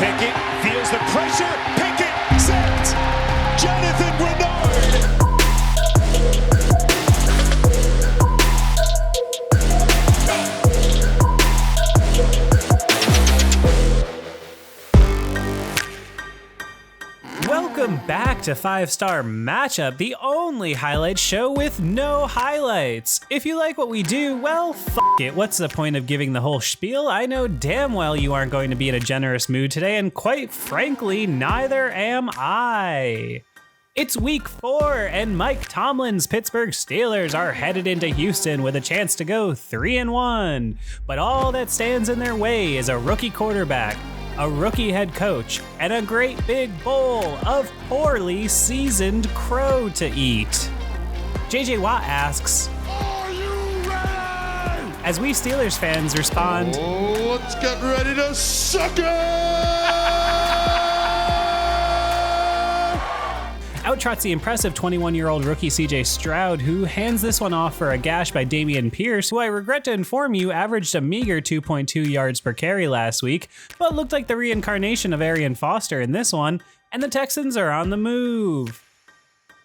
Pickett feels the pressure. Pickett sacked. Jonathan Bernard. Welcome back to 5-Star Matchup, the only highlight show with no highlights. If you like what we do, well, it. What's the point of giving the whole spiel? I know damn well you aren't going to be in a generous mood today, and quite frankly, neither am I. It's week 4, and Mike Tomlin's Pittsburgh Steelers are headed into Houston with a chance to go 3-1. But all that stands in their way is a rookie quarterback, a rookie head coach, and a great big bowl of poorly seasoned crow to eat. JJ Watt asks, "Are you ready?" As we Steelers fans respond, "Oh, let's get ready to suck it!" Outtrots the impressive 21-year-old rookie CJ Stroud, who hands this one off for a gash by Dameon Pierce, who I regret to inform you averaged a meager 2.2 yards per carry last week, but looked like the reincarnation of Arian Foster in this one, and the Texans are on the move.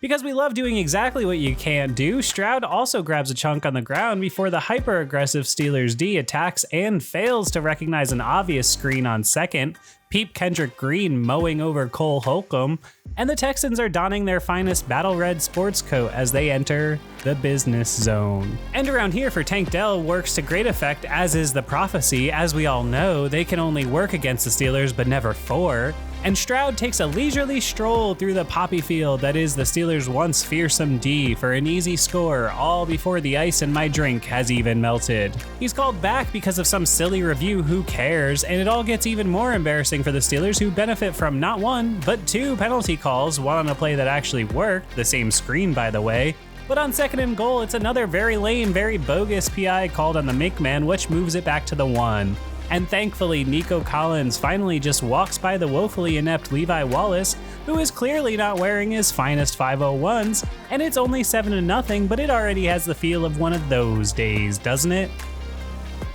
Because we love doing exactly what you can't do, Stroud also grabs a chunk on the ground before the hyper-aggressive Steelers D attacks and fails to recognize an obvious screen on second, Peep Kendrick Green mowing over Cole Holcomb, and the Texans are donning their finest battle red sports coat as they enter the business zone. And around here for Tank Dell works to great effect, as is the prophecy. As we all know, they can only work against the Steelers but never for. And Stroud takes a leisurely stroll through the poppy field that is the Steelers' once fearsome D for an easy score, all before the ice in my drink has even melted. He's called back because of some silly review, who cares, and it all gets even more embarrassing for the Steelers, who benefit from not one, but 2 penalty calls, one on a play that actually worked, the same screen by the way. But on second and goal, it's another very lame, very bogus PI called on the make man, which moves it back to the 1. And thankfully, Nico Collins finally just walks by the woefully inept Levi Wallace, who is clearly not wearing his finest 501s, and it's only 7-0, but it already has the feel of one of those days, doesn't it?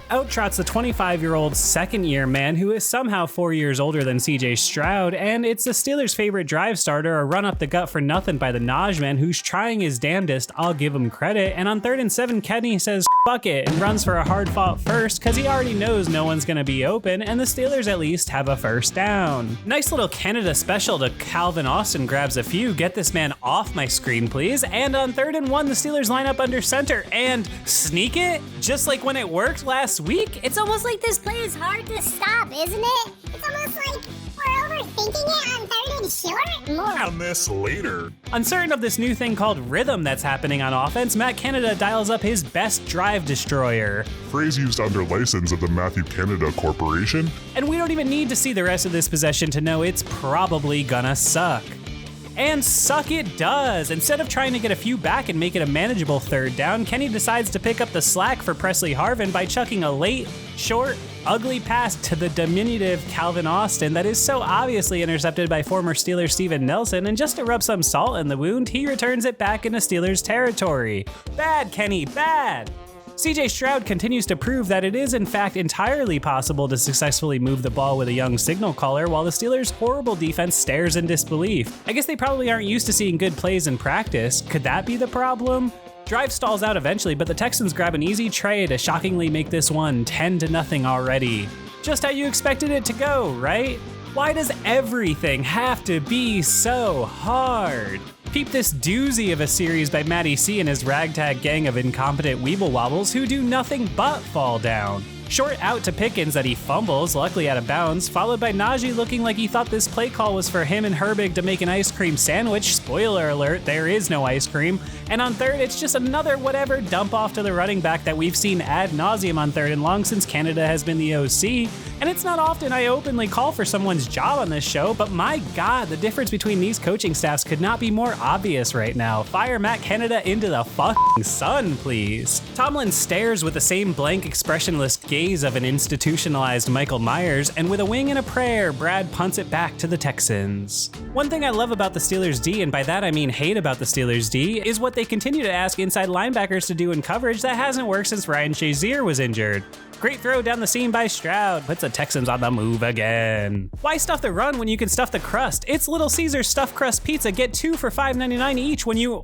Outtrots the 25-year-old second-year man who is somehow 4 years older than CJ Stroud, and it's the Steelers' favorite drive starter, a run up the gut for nothing by the Naj man, who's trying his damnedest, I'll give him credit, and on 3rd and 7, Kenny says fuck it and runs for a hard-fought first because he already knows no one's gonna be open, and the Steelers at least have a first down. Nice little Canada special to Calvin Austin grabs a few, get this man off my screen please, and on 3rd and 1, the Steelers line up under center and sneak it, just like when it worked last week. It's almost like this play is hard to stop, isn't it? It's almost like we're overthinking it on 3rd and short. More on this later. Uncertain of this new thing called rhythm that's happening on offense, Matt Canada dials up his best drive destroyer. Phrase used under license of the Matthew Canada Corporation. And we don't even need to see the rest of this possession to know it's probably gonna suck. And suck it does. Instead of trying to get a few back and make it a manageable 3rd down, Kenny decides to pick up the slack for Presley Harvin by chucking a late, short, ugly pass to the diminutive Calvin Austin that is so obviously intercepted by former Steeler Steven Nelson, and just to rub some salt in the wound, he returns it back into Steelers territory. Bad, Kenny, bad! CJ Stroud continues to prove that it is in fact entirely possible to successfully move the ball with a young signal caller while the Steelers' horrible defense stares in disbelief. I guess they probably aren't used to seeing good plays in practice. Could that be the problem? Drive stalls out eventually, but the Texans grab an easy tray to shockingly make this one 10-0 already. Just how you expected it to go, right? Why does everything have to be so hard? Peep this doozy of a series by Matty C and his ragtag gang of incompetent weeble wobbles who do nothing but fall down. Short out to Pickens that he fumbles, luckily out of bounds, followed by Najee looking like he thought this play call was for him and Herbig to make an ice cream sandwich. Spoiler alert, there is no ice cream. And on 3rd, it's just another whatever dump off to the running back that we've seen ad nauseum on 3rd and long since Canada has been the OC. And it's not often I openly call for someone's job on this show, but my God, the difference between these coaching staffs could not be more obvious right now. Fire Matt Canada into the fucking sun, please. Tomlin stares with the same blank, expressionless gaze of an institutionalized Michael Myers, and with a wing and a prayer, Brad punts it back to the Texans. One thing I love about the Steelers D, and by that I mean hate about the Steelers D, is what they continue to ask inside linebackers to do in coverage that hasn't worked since Ryan Shazier was injured. Great throw down the seam by Stroud, puts the Texans on the move again. Why stuff the run when you can stuff the crust? It's Little Caesars stuffed crust pizza. Get 2 for $5.99 each when you...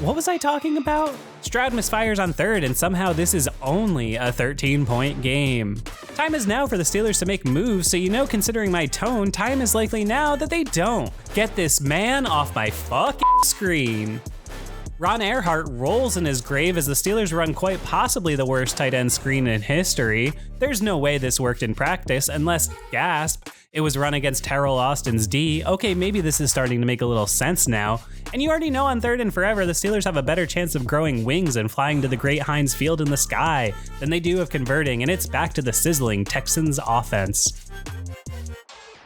What was I talking about? Stroud misfires on third, and somehow this is only a 13-point game. Time is now for the Steelers to make moves, so you know, considering my tone, time is likely now that they don't. Get this man off my fucking screen. Ron Earhart rolls in his grave as the Steelers run quite possibly the worst tight end screen in history. There's no way this worked in practice unless, gasp, it was run against Terrell Austin's D. Okay, maybe this is starting to make a little sense now. And you already know on third and forever, the Steelers have a better chance of growing wings and flying to the great Heinz Field in the sky than they do of converting, and it's back to the sizzling Texans offense.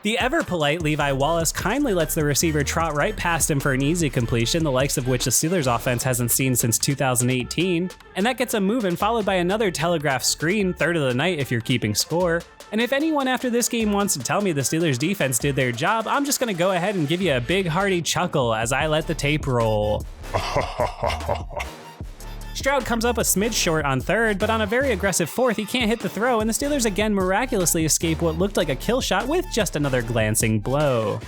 The ever-polite Levi Wallace kindly lets the receiver trot right past him for an easy completion, the likes of which the Steelers offense hasn't seen since 2018, and that gets him moving, followed by another telegraph screen, third of the night if you're keeping score. And if anyone after this game wants to tell me the Steelers defense did their job, I'm just gonna go ahead and give you a big hearty chuckle as I let the tape roll. Stroud comes up a smidge short on third, but on a very aggressive fourth, he can't hit the throw, and the Steelers again miraculously escape what looked like a kill shot with just another glancing blow.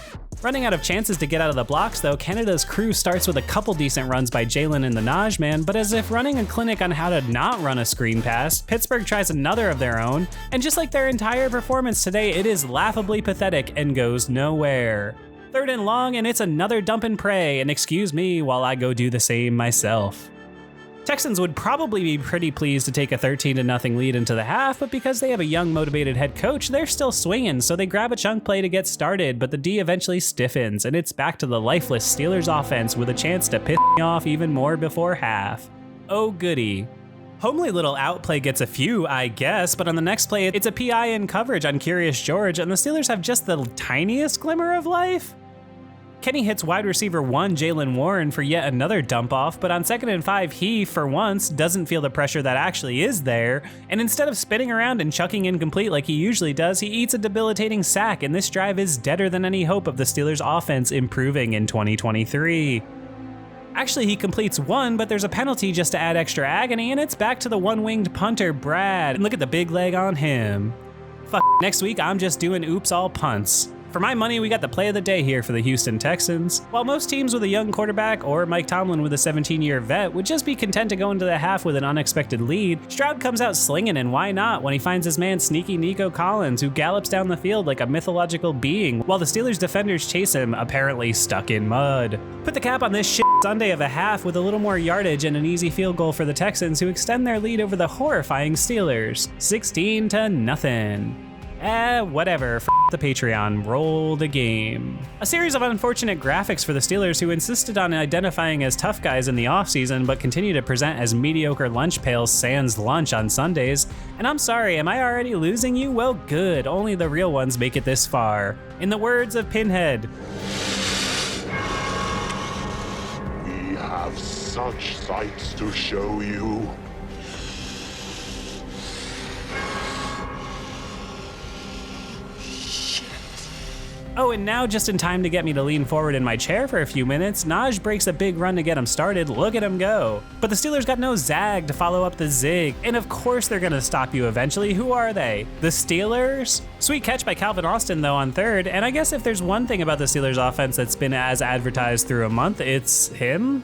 Running out of chances to get out of the blocks though, Canada's crew starts with a couple decent runs by Jalen and the Naj man, but as if running a clinic on how to not run a screen pass, Pittsburgh tries another of their own, and just like their entire performance today, it is laughably pathetic and goes nowhere. Third and long, and it's another dump and pray, and excuse me while I go do the same myself. Texans would probably be pretty pleased to take a 13-0 lead into the half, but because they have a young, motivated head coach, they're still swinging, so they grab a chunk play to get started, but the D eventually stiffens, and it's back to the lifeless Steelers offense with a chance to piss me off even more before half. Oh goody. Homely little outplay gets a few, I guess, but on the next play, it's a PI in coverage on Curious George, and the Steelers have just the tiniest glimmer of life. Kenny hits wide receiver 1 Jalen Warren for yet another dump off, but on 2nd and 5, he, for once, doesn't feel the pressure that actually is there, and instead of spinning around and chucking incomplete like he usually does, he eats a debilitating sack, and this drive is deader than any hope of the Steelers' offense improving in 2023. Actually, he completes one, but there's a penalty just to add extra agony, and it's back to the one-winged punter, Brad, and look at the big leg on him. Next week, I'm just doing oops all punts. For my money, we got the play of the day here for the Houston Texans. While most teams with a young quarterback or Mike Tomlin with a 17-year vet would just be content to go into the half with an unexpected lead, Stroud comes out slinging, and why not when he finds his man sneaky Nico Collins, who gallops down the field like a mythological being while the Steelers defenders chase him, apparently stuck in mud. Put the cap on this shit Sunday of a half with a little more yardage and an easy field goal for the Texans, who extend their lead over the horrifying Steelers, 16-0. Whatever, the Patreon, roll the game. A series of unfortunate graphics for the Steelers, who insisted on identifying as tough guys in the offseason but continue to present as mediocre lunch pails sans lunch on Sundays. And I'm sorry, am I already losing you? Well, good, only the real ones make it this far. In the words of Pinhead, We have such sights to show you. oh, and now just in time to get me to lean forward in my chair for a few minutes, Naj breaks a big run to get him started. Look at him go. But the Steelers got no zag to follow up the zig. And of course they're gonna stop you eventually. Who are they? The Steelers? Sweet catch by Calvin Austin though on third. And I guess if there's one thing about the Steelers offense that's been as advertised through a month, it's him.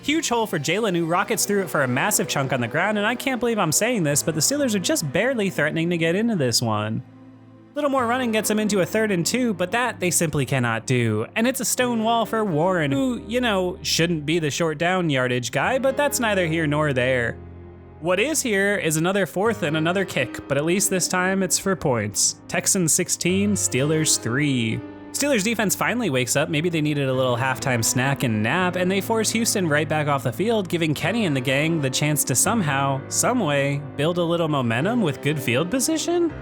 Huge hole for Jalen, who rockets through it for a massive chunk on the ground, and I can't believe I'm saying this, but the Steelers are just barely threatening to get into this one. Little more running gets him into a 3rd and 2, but that they simply cannot do. And it's a stone wall for Warren, who, you know, shouldn't be the short down yardage guy, but that's neither here nor there. What is here is another 4th and another kick, but at least this time it's for points. Texans 16, Steelers 3. Steelers defense finally wakes up, maybe they needed a little halftime snack and nap, and they force Houston right back off the field, giving Kenny and the gang the chance to somehow, someway, build a little momentum with good field position?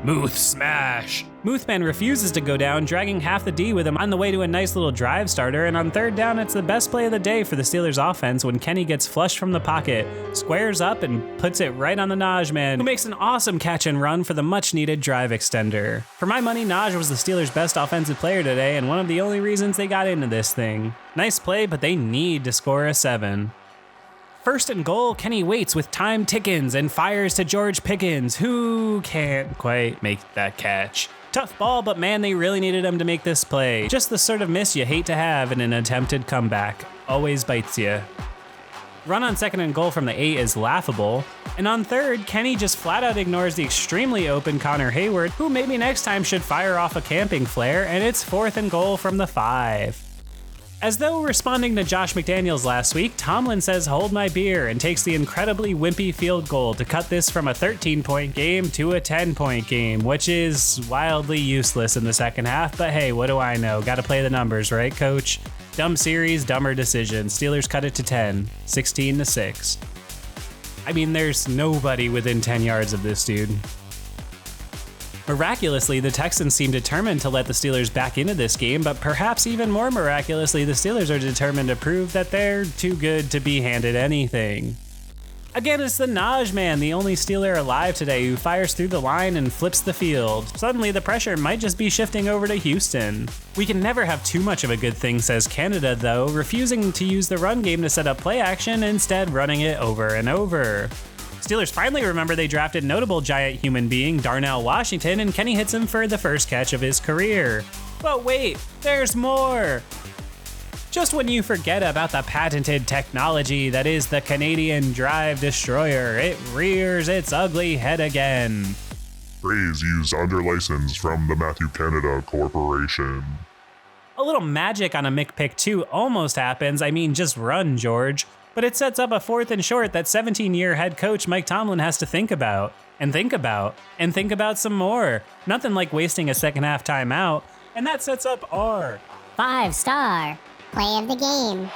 Muth smash! Muthman refuses to go down, dragging half the D with him on the way to a nice little drive starter, and on 3rd down, it's the best play of the day for the Steelers offense when Kenny gets flushed from the pocket, squares up, and puts it right on the Naj man, who makes an awesome catch and run for the much-needed drive extender. For my money, Naj was the Steelers' best offensive player today, and one of the only reasons they got into this thing. Nice play, but they need to score a 7. First and goal, Kenny waits with time tickins and fires to George Pickens, who can't quite make that catch. Tough ball, but man, they really needed him to make this play. Just the sort of miss you hate to have in an attempted comeback. Always bites you. Run on second and goal from the 8 is laughable. And on third, Kenny just flat out ignores the extremely open Connor Hayward, who maybe next time should fire off a camping flare, and it's fourth and goal from the 5. As though responding to Josh McDaniels last week, Tomlin says hold my beer and takes the incredibly wimpy field goal to cut this from a 13-point game to a 10-point game, which is wildly useless in the second half, but hey, what do I know? Gotta play the numbers, right, coach? Dumb series, dumber decision. Steelers cut it to 10, 16-6. I mean, there's nobody within 10 yards of this dude. Miraculously, the Texans seem determined to let the Steelers back into this game, but perhaps even more miraculously, the Steelers are determined to prove that they're too good to be handed anything. Again, it's the Naj man, the only Steeler alive today, who fires through the line and flips the field. Suddenly, the pressure might just be shifting over to Houston. We can never have too much of a good thing, says Canada, though, refusing to use the run game to set up play action, instead running it over and over. Steelers finally remember they drafted notable giant human being Darnell Washington, and Kenny hits him for the first catch of his career. But wait, there's more! Just when you forget about the patented technology that is the Canadian Drive Destroyer, it rears its ugly head again. Phrase used under license from the Matthew Canada Corporation. A little magic on a McPick 2 almost happens, I mean just run, George. But it sets up a fourth and short that 17-year head coach Mike Tomlin has to think about, and think about, and think about some more. Nothing like wasting a second half timeout, and that sets up our 5-star play of the game.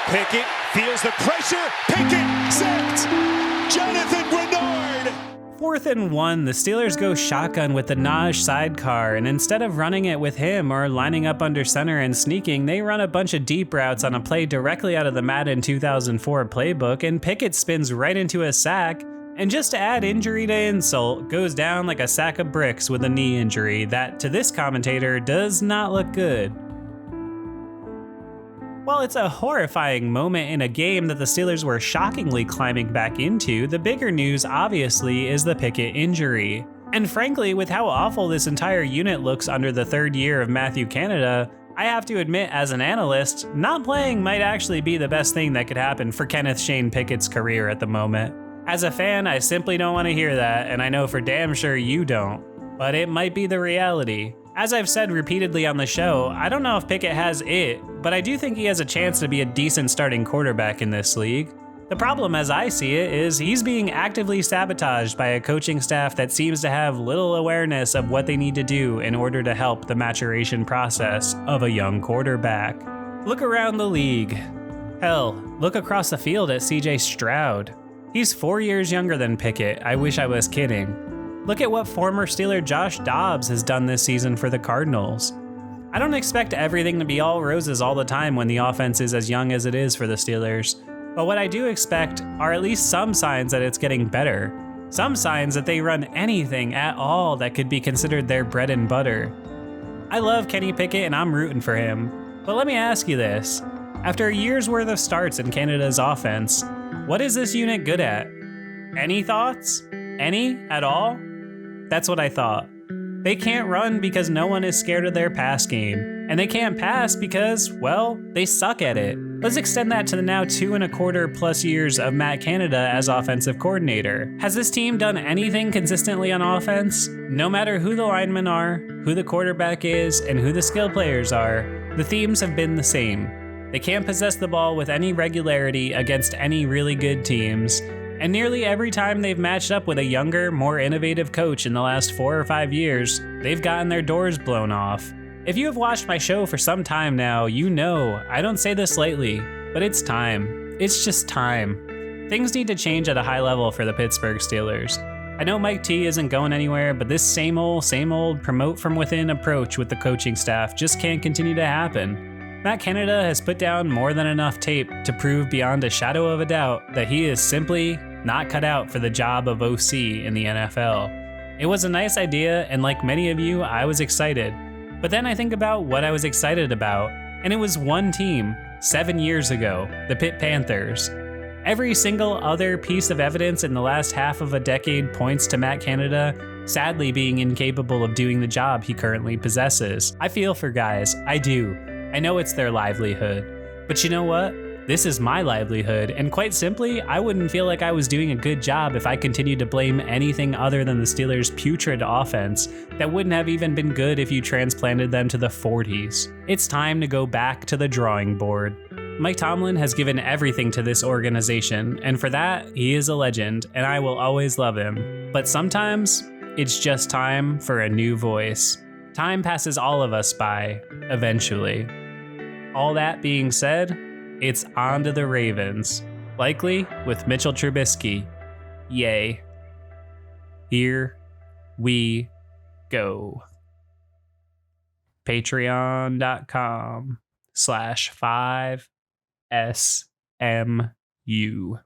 Pickett feels the pressure. Pickett sacked. Jonathan Grenard. 4th and 1, the Steelers go shotgun with the Naj sidecar, and instead of running it with him or lining up under center and sneaking, they run a bunch of deep routes on a play directly out of the Madden 2004 playbook, and Pickett spins right into a sack, and just to add injury to insult, goes down like a sack of bricks with a knee injury that, to this commentator, does not look good. While it's a horrifying moment in a game that the Steelers were shockingly climbing back into, the bigger news obviously is the Pickett injury. And frankly, with how awful this entire unit looks under the third year of Matthew Canada, I have to admit as an analyst, not playing might actually be the best thing that could happen for Kenneth Shane Pickett's career at the moment. As a fan, I simply don't want to hear that, and I know for damn sure you don't. But it might be the reality. As I've said repeatedly on the show, I don't know if Pickett has it, but I do think he has a chance to be a decent starting quarterback in this league. The problem as I see it is he's being actively sabotaged by a coaching staff that seems to have little awareness of what they need to do in order to help the maturation process of a young quarterback. Look around the league. Hell, look across the field at CJ Stroud. He's 4 years younger than Pickett, I wish I was kidding. Look at what former Steeler Josh Dobbs has done this season for the Cardinals. I don't expect everything to be all roses all the time when the offense is as young as it is for the Steelers, but what I do expect are at least some signs that it's getting better. Some signs that they run anything at all that could be considered their bread and butter. I love Kenny Pickett and I'm rooting for him, but let me ask you this. After a year's worth of starts in Canada's offense, what is this unit good at? Any thoughts? Any at all? That's what I thought. They can't run because no one is scared of their pass game. And they can't pass because, well, they suck at it. Let's extend that to the now 2.25+ years of Matt Canada as offensive coordinator. Has this team done anything consistently on offense? No matter who the linemen are, who the quarterback is, and who the skill players are, the themes have been the same. They can't possess the ball with any regularity against any really good teams. And nearly every time they've matched up with a younger, more innovative coach in the last 4 or 5 years, they've gotten their doors blown off. If you have watched my show for some time now, you know I don't say this lightly, but it's time. It's just time. Things need to change at a high level for the Pittsburgh Steelers. I know Mike T isn't going anywhere, but this same old promote from within approach with the coaching staff just can't continue to happen. Matt Canada has put down more than enough tape to prove beyond a shadow of a doubt that he is simply not cut out for the job of OC in the NFL. It was a nice idea, and like many of you, I was excited. But then I think about what I was excited about, and it was one team, 7 years ago, the Pitt Panthers. Every single other piece of evidence in the last half of a decade points to Matt Canada sadly being incapable of doing the job he currently possesses. I feel for guys, I do. I know it's their livelihood. But you know what? This is my livelihood, and quite simply, I wouldn't feel like I was doing a good job if I continued to blame anything other than the Steelers' putrid offense that wouldn't have even been good if you transplanted them to the 40s. It's time to go back to the drawing board. Mike Tomlin has given everything to this organization, and for that, he is a legend, and I will always love him. But sometimes, it's just time for a new voice. Time passes all of us by, eventually. All that being said, it's on to the Ravens, likely with Mitchell Trubisky. Yay. Here we go. Patreon.com/5SMU.